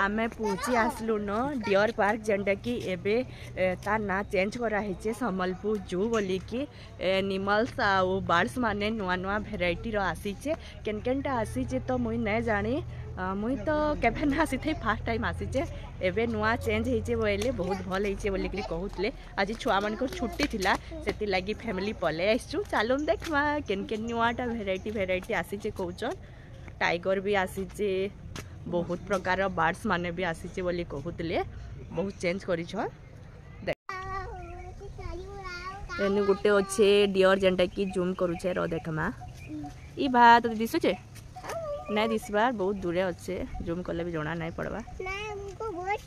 आमे पूछी आसलु न डियर पार्क जेनटा कि एबे तार ना चेंज कराई सम्बलपुर जू बोली कि एनिमल्स आउ बर्ड्स माने नुआ नुआ भेराइटी आसीचे केन केनटा आसीचे तो मुई नहीं जानी मुई तो केबे ना आसी थे फास्ट टाइम आसीचे एबे नुआ चेंज होइचे बोले बहुत भल होइचे बोली कि कहूतले आज छुआ मन को छुट्टी थिला सेति लागी फैमिली पले आइछु चालुम देखमा केन केन नुआटा भेराइटी आसीचे कहउचन टाइगर भी आसीचे बहुत प्रकार बर्ड्स माने भी आसीचे बोली कहूतले बहुत चेंज करिछ एनु गुटे अच्छे डियर जेनटा कि जूम करूछे रो देखमा ई बा तो दिसुचे नहीं दिसबार बहुत दूरे अच्छे जूम कले भी जोना नहीं पड़वा नहीं हमको बहुत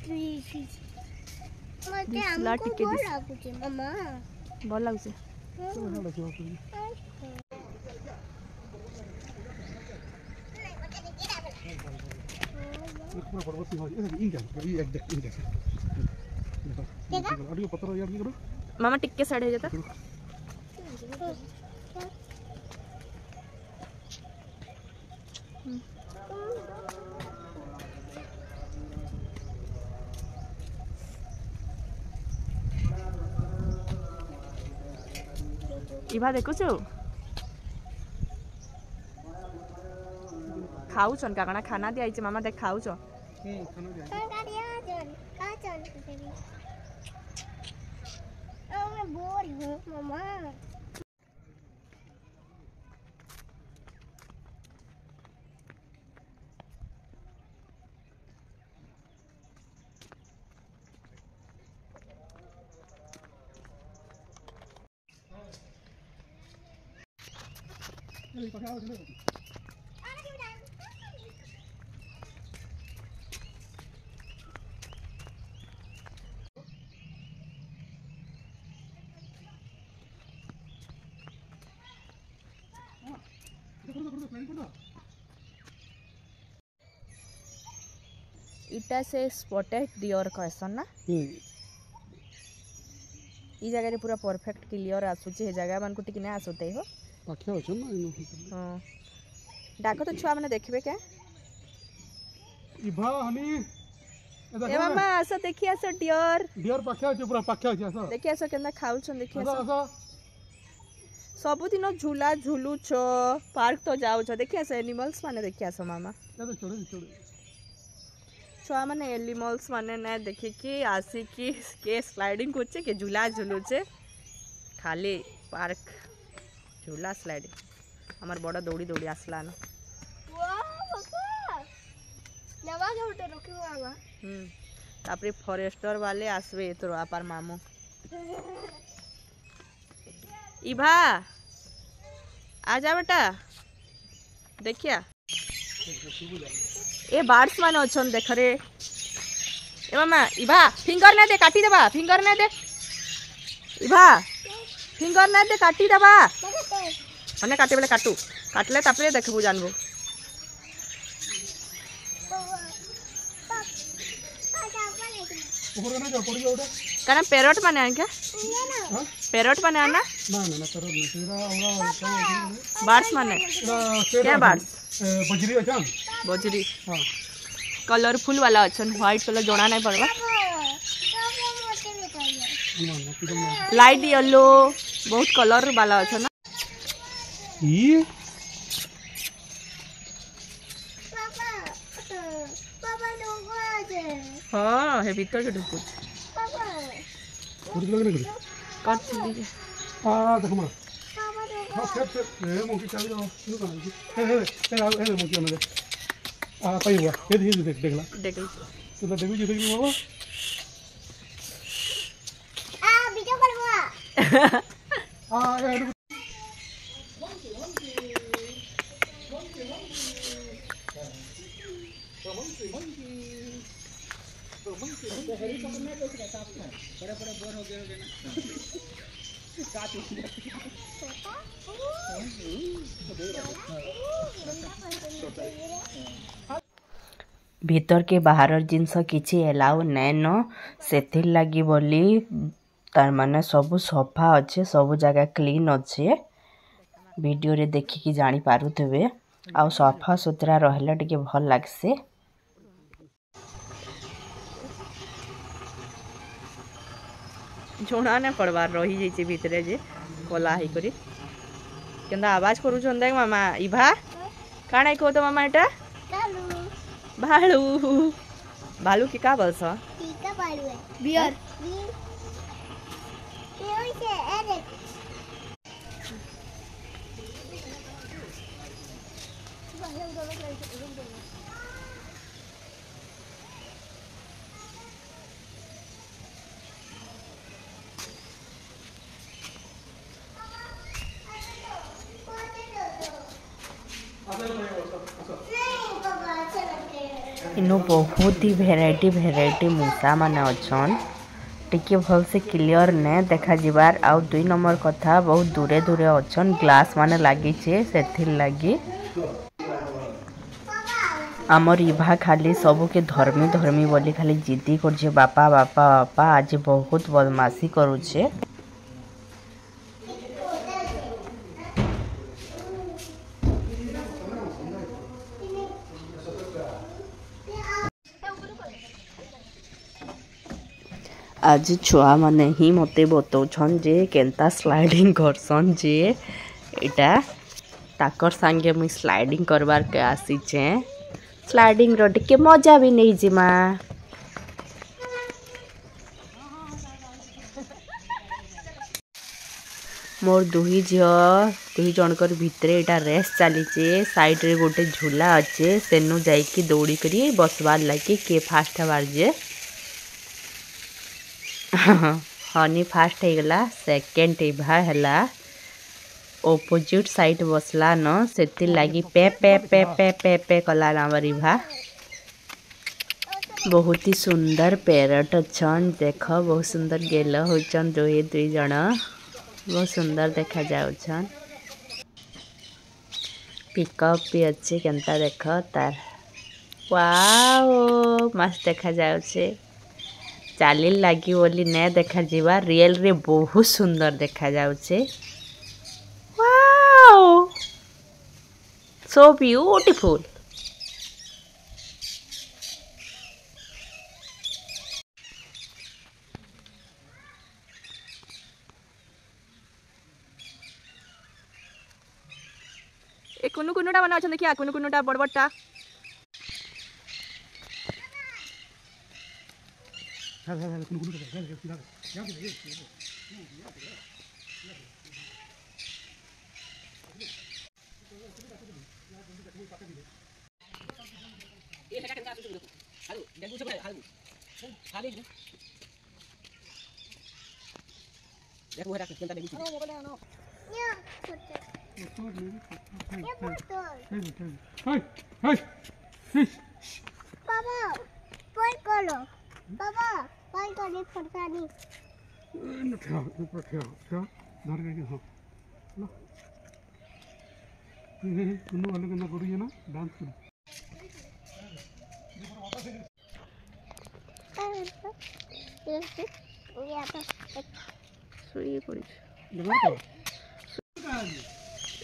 दिसला टिके दिस लागुचे मामा भल लागुचे मामा टिके साढ़े जाता इभा देखुछु खाऊछन काकणा खाना दिया आइचे मामा देख खाऊछो खाना दिया खाचन मैं बोर हूं मामा इटा से स्पॉटेड डियर कहसन ना ई जगह रे पूरा परफेक्ट क्लियर आसुची हे जगह मन को टिक नै आसुते हो पाखे होछन ना हां डाको तो छुआ माने देखबे के इभा हनी ए मामा आसो देखि आसो डियर पाखे होछ पूरा पाखे होछ आसो देखि आसो केना खाउछन देखि आसो सब दिन झूला झूलू छो पार्क तो जाउ छो देखि आसो एनिमल्स माने देखि आसो मामा चलो चलो छुआ माने एनिमल्स माने ना देखि कि आसी कि के स्लाइडिंग करछे के झूला झूलू छे खाली पार्क झूला स्लाइडिंग हमार बड़ा दौड़ी दौड़ी आसला न नवा जोटे रखी बाबा तापरे फॉरेस्टर वाले आसबे तो अपार मामू इभा आजा बेटा देखिया ए बर्ड्स माने अछन देख रे ए मामा इभा फिंगर ना दे काटी देबा फिंगर ना दे इभा फिंगर ना दे काटी देबा अने काटे बेले काटू काटले तापरे देखबू जानबू कारण पैरट माने आन क्या पैरट माने आना ना पैरट नहीं तेरा बर्ड्स माने क्या बर्ड्स बजरी अछन बजरी हां कलरफुल वाला अछन व्हाइट कलर जोड़ा नहीं पड़वा लाइट येलो बहुत कलर वाला अछन ई हाँ है भीतर के ढुकुच कुछ लग नहीं कट ली आ देखो मां हां फिर ए मोकी चल जाओ शुरू कर ए मोकी में आ पाई हुआ ये देख तो देखी बाबा आ वीडियो कर हुआ आ यार बड़ा बोर हो गए भीतर के बाहर जिनस किछि एलाउ नैन सेथिर लागी बोली तार माने सब सफा अच्छे सब जगह क्लीन अच्छे वीडियो रे देखिकी जानी पारुथबे आ सफा सुतरा रहले टिके भल लागसे झुणा ने पड़वार रही जाइए भितरे जे कला ही करी केंदा आवाज करूछन देख मामा इभा काणे को तो मामा एटा भालू भालू की का बोलस टीका भालू है बियर से अरे इनु बहुत ही भेराइटी मूसा माने अछन टिके भल से क्लियर ने देखा जिबार आउ 2 नंबर कथा बहुत दूरे दूरे अछन ग्लास माने लागी छे सेथिर लागी आमर इभा खाली सबू के धर्मी बोली खाली जिद्दी करछे बापा बापा बापा आज बहुत बदमाशी करूछे आज छुआ माने ही मते बतौछन जे केनता स्लाइडिंग करसन जे इटा ताकर संगे मुई स्लाइडिंग करबार के आसी छे स्लाइडिंग रो टिके मजा भी नहीं जिमा मोर दुही जनकर भितरे इटा रेस चली चे साइड रे गोटे झूला अच्छे सेनु जाइकी दौड़ी करी बसबार लगी के फास्ट हबार जे हनी फास्ट हो गला सेकेंड इभा हैला ओपोजिट साइड बसला न सेति लागी पे पे पे पे पे पे कला नामर इभा बहुत ही सुंदर पैरट अच्छन देख बहुत सुंदर गेल होचन दुई जन बहुत सुंदर देखा जाउछन पिकअप भी अच्छे केनता देख तार वाओ मस्त देखा जाउछे चाली लगी बोली ने देखा जीवा रियल रे बहुत सुंदर देखा जाउछे वाओ सो ब्यूटीफुल ए कुनु कुनुटा माने अछन देखिया कुनु कुनुटा बड़ बड़टा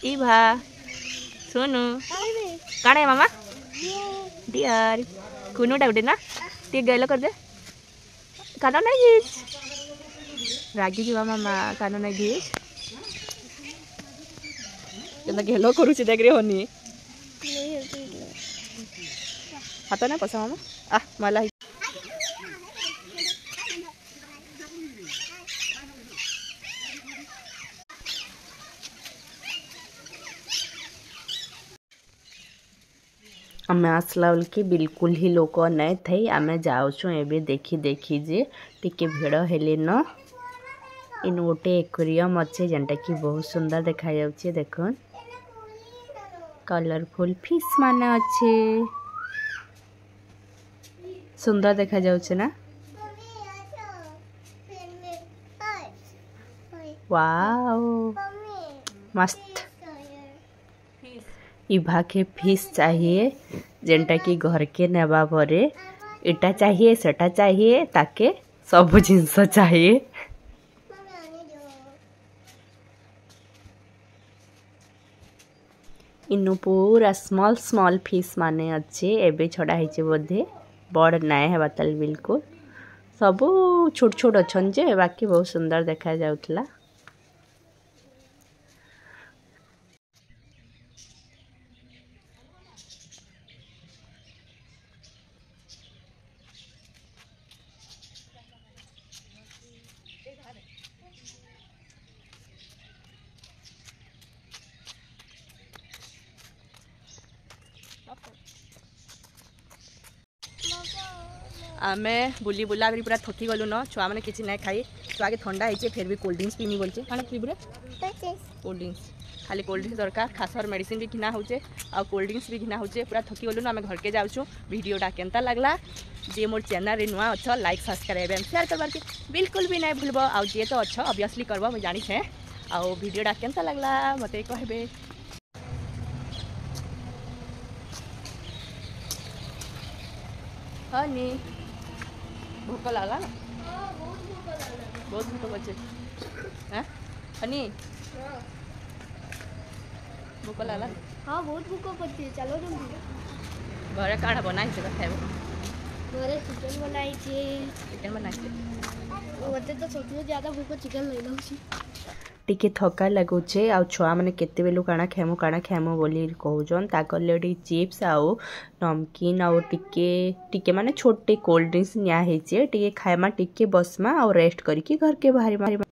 इभा सुनु काणे मामा डियर कुनु डाउटे ना ती गैलो कर दे कानो नहीं घीच रागी जीवा मामा कानो नहीं घीच केना गेलो करूची देख रे होनी हाथ ना पसा मामा आ मला आम आसला बेल बिल्कुल ही लोक नहीं थे आम जाऊँ एवं देखी देखी जे टिके भिड़ हेले न इन गोटे एक्वेरियम अच्छे जेनटा कि बहुत सुंदर देखा जाउछे देखन कलरफुल फिश माने अच्छे सुंदर देखा जाउछे ना वाओ मस्त इभा के फिश चाहिए जेनटा कि घर के नेबा परे इटा चाहिए सेटा चाहिए ताके सब जिनस चाहिए इनु पूरा स्मॉल स्मॉल फिश माने अच्छे एबे छड़ा हेचे बोधे बड़ नाय हेबा ताल बिल्कुल सबू छोट छोट अच्छन जे बाकी बहुत सुंदर देखा जाउथला। आमे बुली बुला करी पूरा थकी गलु न छुआ मैंने किसी नहीं खाई छुआ के ठंडा होइए फिर भी कोल्ड ड्रिंक्स पीमी बोलचे खाना पीबरे कोल्ड ड्रिंक्स खाली कोल्ड ड्रिंक्स दरकार खासर मेडिसिन भी किना होचे आ कोल्ड ड्रिंक्स भी किना होचे पूरा थकी गलु न आमे घर के जाउछु। वीडियोटा केनता लागला जे मोर चैनल रे नुआ अच्छा लाइक सब्सक्राइब एंड शेयर करबार के बिल्कुल भी नहीं भूलबो आ जे तो अच्छा ऑब्वियसली करबो मैं जानी छे आ वीडियोटा केनता लागला मते कहबे। हनी भूख लागला ना बहुत भूख बचे हैं हनी भूख लागला हाँ बहुत भूख पड़ती है चलो जल्दी घरे काढ़ा बनाई से खाइबो घरे चिकन बनाई छे चिकन बनाई से मते तो सोचो ज्यादा भूख चिकन ले लउ छी टिके थका लगुचे आ छुआ मैंने केते बेलु काना खेमो बोली कहउजन ताकर लेडी चिप्स आउ नमकीन आउ टिके माने छोटे कोल्ड ड्रिंक्स निया हेचे टिके खाइमा टिके बसमा और रेस्ट करिके घर के बाहरी